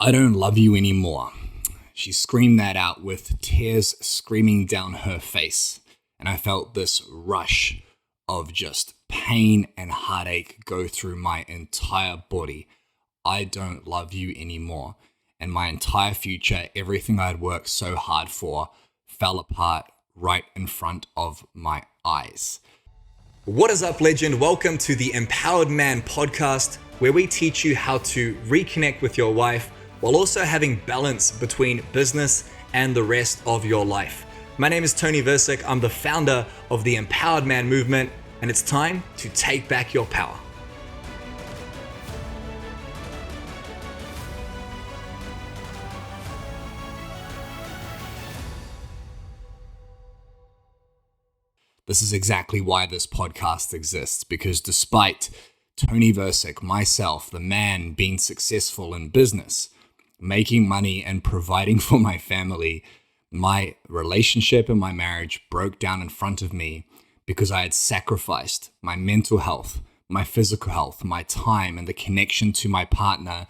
I don't love you anymore. She screamed that out with tears screaming down her face. And I felt this rush of just pain and heartache go through my entire body. I don't love you anymore. And my entire future, everything I'd worked so hard for, fell apart right in front of my eyes. What is up, legend? Welcome to the Empowered Man podcast, where we teach you how to reconnect with your wife while also having balance between business and the rest of your life. My name is Toni Versic. I'm the founder of the Empowered Man movement, and it's time to take back your power. This is exactly why this podcast exists, because despite Toni Versic, myself, the man, being successful in business, making money and providing for my family, my relationship and my marriage broke down in front of me because I had sacrificed my mental health, my physical health, my time, and the connection to my partner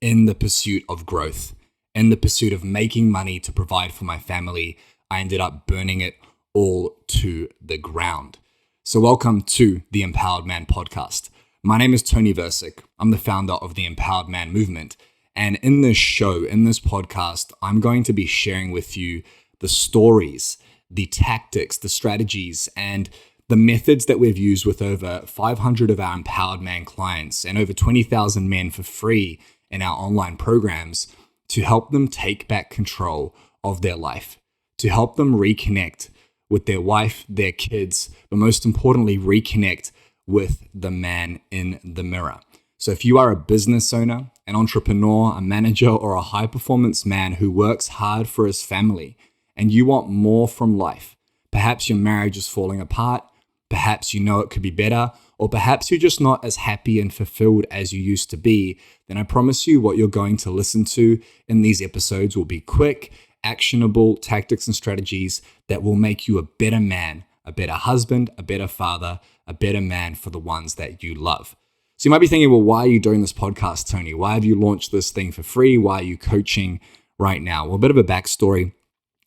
in the pursuit of growth, in the pursuit of making money to provide for my family. I ended up burning it all to the ground. So welcome to the Empowered Man podcast. My name is Toni Versic. I'm the founder of the Empowered Man movement. And in this show, in this podcast, I'm going to be sharing with you the stories, the tactics, the strategies, and the methods that we've used with over 500 of our Empowered Man clients and over 20,000 men for free in our online programs to help them take back control of their life, to help them reconnect with their wife, their kids, but most importantly, reconnect with the man in the mirror. So if you are a business owner, an entrepreneur, a manager, or a high-performance man who works hard for his family, and you want more from life, perhaps your marriage is falling apart, perhaps you know it could be better, or perhaps you're just not as happy and fulfilled as you used to be, then I promise you what you're going to listen to in these episodes will be quick, actionable tactics and strategies that will make you a better man, a better husband, a better father, a better man for the ones that you love. So you might be thinking, well, why are you doing this podcast, Toni? Why have you launched this thing for free? Why are you coaching right now? Well, a bit of a backstory.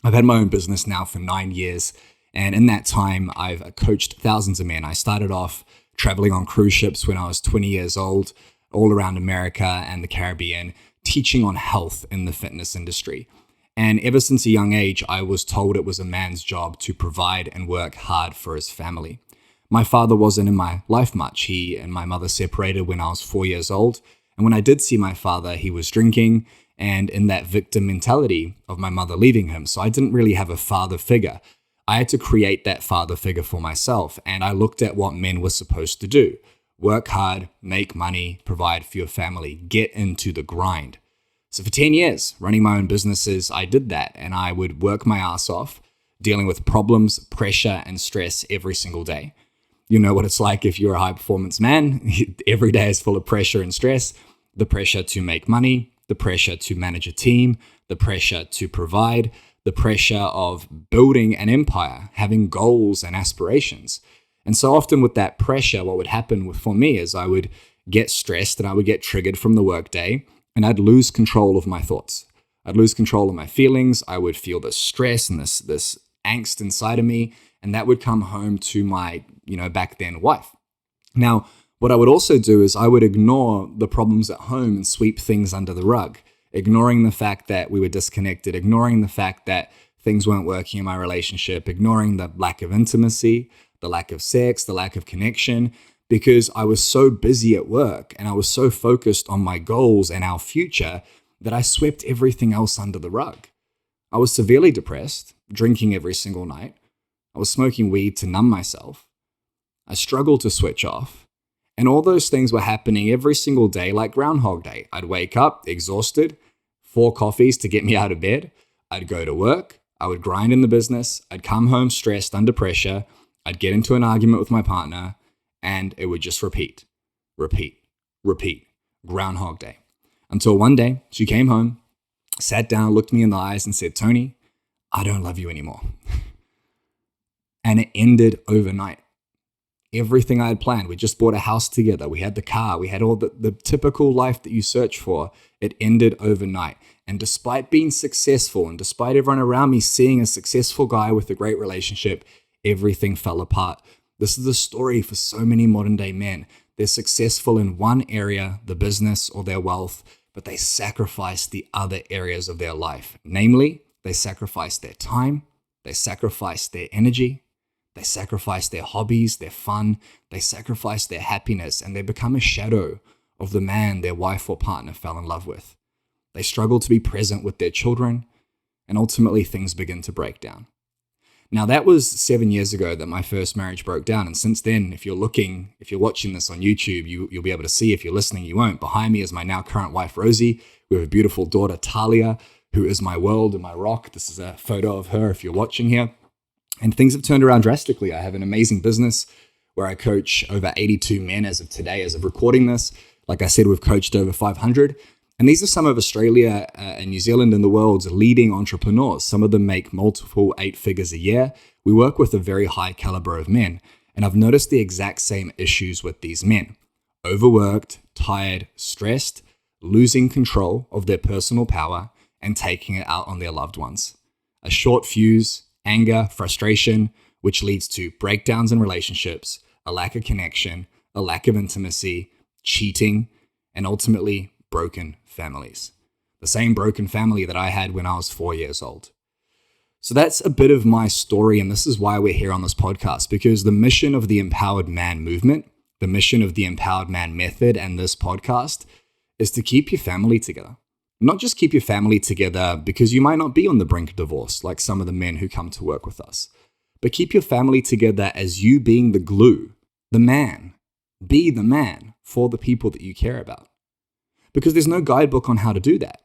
I've had my own business now for 9 years. And in that time, I've coached thousands of men. I started off traveling on cruise ships when I was 20 years old, all around America and the Caribbean, teaching on health in the fitness industry. And ever since a young age, I was told it was a man's job to provide and work hard for his family. My father wasn't in my life much. He and my mother separated when I was 4 years old. And when I did see my father, he was drinking and in that victim mentality of my mother leaving him. So I didn't really have a father figure. I had to create that father figure for myself. And I looked at what men were supposed to do. Work hard, make money, provide for your family, get into the grind. So for 10 years, running my own businesses, I did that. And I would work my ass off, dealing with problems, pressure, and stress every single day. You know what it's like if you're a high performance man. Every day is full of pressure and stress. The pressure to make money, the pressure to manage a team, the pressure to provide, the pressure of building an empire, having goals and aspirations. And so often with that pressure, what would happen for me is I would get stressed and I would get triggered from the workday and I'd lose control of my thoughts. I'd lose control of my feelings. I would feel this stress and this angst inside of me. And that would come home to my, back then wife. Now, what I would also do is I would ignore the problems at home and sweep things under the rug, ignoring the fact that we were disconnected, ignoring the fact that things weren't working in my relationship, ignoring the lack of intimacy, the lack of sex, the lack of connection, because I was so busy at work and I was so focused on my goals and our future that I swept everything else under the rug. I was severely depressed, drinking every single night. I was smoking weed to numb myself. I struggled to switch off. And all those things were happening every single day like Groundhog Day. I'd wake up exhausted, 4 coffees to get me out of bed. I'd go to work. I would grind in the business. I'd come home stressed, under pressure. I'd get into an argument with my partner. And it would just repeat. Groundhog Day. Until one day, she came home, sat down, looked me in the eyes and said, "Toni, I don't love you anymore." And it ended overnight. everything I had planned. We just bought a house together. We had the car. We had all the typical life that you search for. It ended overnight. And despite being successful and despite everyone around me seeing a successful guy with a great relationship, everything fell apart. This is the story for so many modern day men. They're successful in one area, the business or their wealth, but they sacrifice the other areas of their life. Namely, they sacrifice their time, they sacrifice their energy, they sacrifice their hobbies, their fun, they sacrifice their happiness, and they become a shadow of the man their wife or partner fell in love with. They struggle to be present with their children, and ultimately things begin to break down. Now, that was 7 years ago that my first marriage broke down. And since then, if you're watching this on YouTube, you'll be able to see. If you're listening, you won't. Behind me is my now current wife, Rosie. We have a beautiful daughter, Talia, who is my world and my rock. This is a photo of her if you're watching here. And things have turned around drastically. I have an amazing business where I coach over 82 men as of today, as of recording this. Like I said, we've coached over 500. And these are some of Australia and New Zealand and the world's leading entrepreneurs. Some of them make multiple 8 figures a year. We work with a very high caliber of men. And I've noticed the exact same issues with these men. Overworked, tired, stressed, losing control of their personal power and taking it out on their loved ones. A short fuse, anger, frustration, which leads to breakdowns in relationships, a lack of connection, a lack of intimacy, cheating, and ultimately broken families. The same broken family that I had when I was 4 years old. So that's a bit of my story, and this is why we're here on this podcast, because the mission of the Empowered Man movement, the mission of the Empowered Man method and this podcast is to keep your family together. Not just keep your family together because you might not be on the brink of divorce like some of the men who come to work with us, but keep your family together as you being the glue, the man. Be the man for the people that you care about. Because there's no guidebook on how to do that.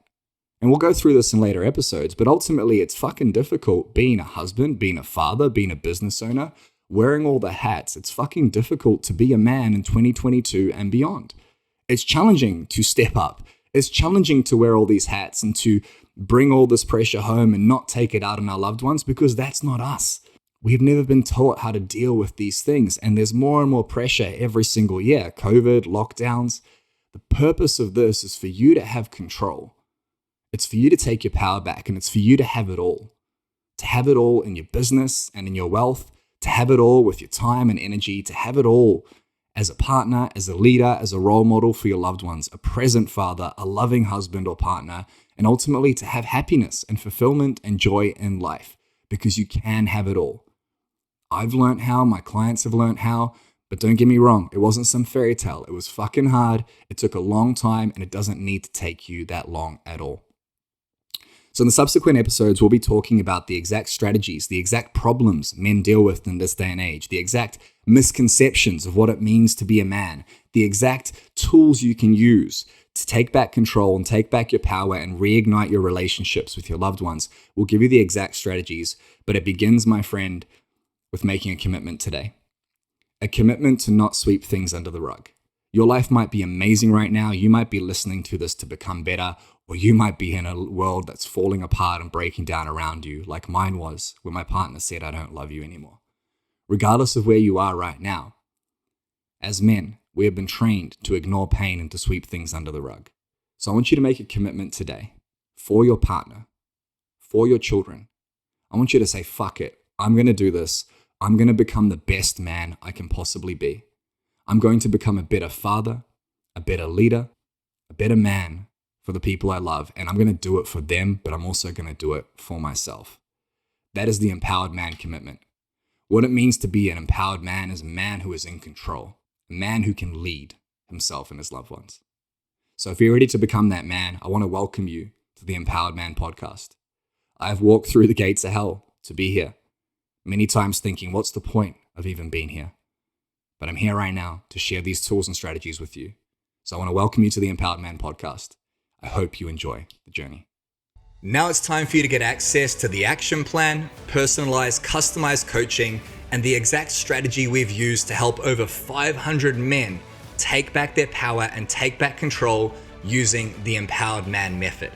And we'll go through this in later episodes, but ultimately it's fucking difficult being a husband, being a father, being a business owner, wearing all the hats. It's fucking difficult to be a man in 2022 and beyond. It's challenging to step up. It's challenging to wear all these hats and to bring all this pressure home and not take it out on our loved ones because that's not us. We've never been taught how to deal with these things, and there's more and more pressure every single year. COVID, lockdowns. The purpose of this is for you to have control. It's for you to take your power back, and it's for you to have it all. To have it all in your business and in your wealth, to have it all with your time and energy, to have it all as a partner, as a leader, as a role model for your loved ones, a present father, a loving husband or partner, and ultimately to have happiness and fulfillment and joy in life, because you can have it all. I've learned how, my clients have learned how, but don't get me wrong, it wasn't some fairy tale. It was fucking hard. It took a long time, and it doesn't need to take you that long at all. So in the subsequent episodes, we'll be talking about the exact strategies, the exact problems men deal with in this day and age, the exact misconceptions of what it means to be a man, the exact tools you can use to take back control and take back your power and reignite your relationships with your loved ones. We'll give you the exact strategies, but it begins, my friend, with making a commitment today. A commitment to not sweep things under the rug. Your life might be amazing right now. You might be listening to this to become better, or you might be in a world that's falling apart and breaking down around you, like mine was, where my partner said, "I don't love you anymore." Regardless of where you are right now, as men, we have been trained to ignore pain and to sweep things under the rug. So I want you to make a commitment today for your partner, for your children. I want you to say, fuck it. I'm going to do this. I'm going to become the best man I can possibly be. I'm going to become a better father, a better leader, a better man for the people I love. And I'm going to do it for them, but I'm also going to do it for myself. That is the empowered man commitment. What it means to be an empowered man is a man who is in control, a man who can lead himself and his loved ones. So if you're ready to become that man, I want to welcome you to the Empowered Man podcast. I've walked through the gates of hell to be here. Many times thinking, what's the point of even being here? But I'm here right now to share these tools and strategies with you. So I want to welcome you to the Empowered Man podcast. I hope you enjoy the journey. Now it's time for you to get access to the action plan, personalized, customized coaching, and the exact strategy we've used to help over 500 men take back their power and take back control using the Empowered Man method.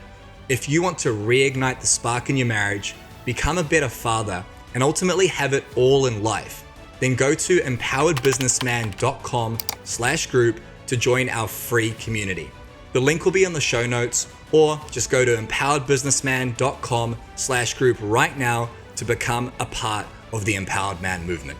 If you want to reignite the spark in your marriage, become a better father, and ultimately have it all in life, then go to empoweredbusinessman.com/group to join our free community. The link will be in the show notes, or just go to empoweredbusinessman.com/group right now to become a part of the Empowered Man movement.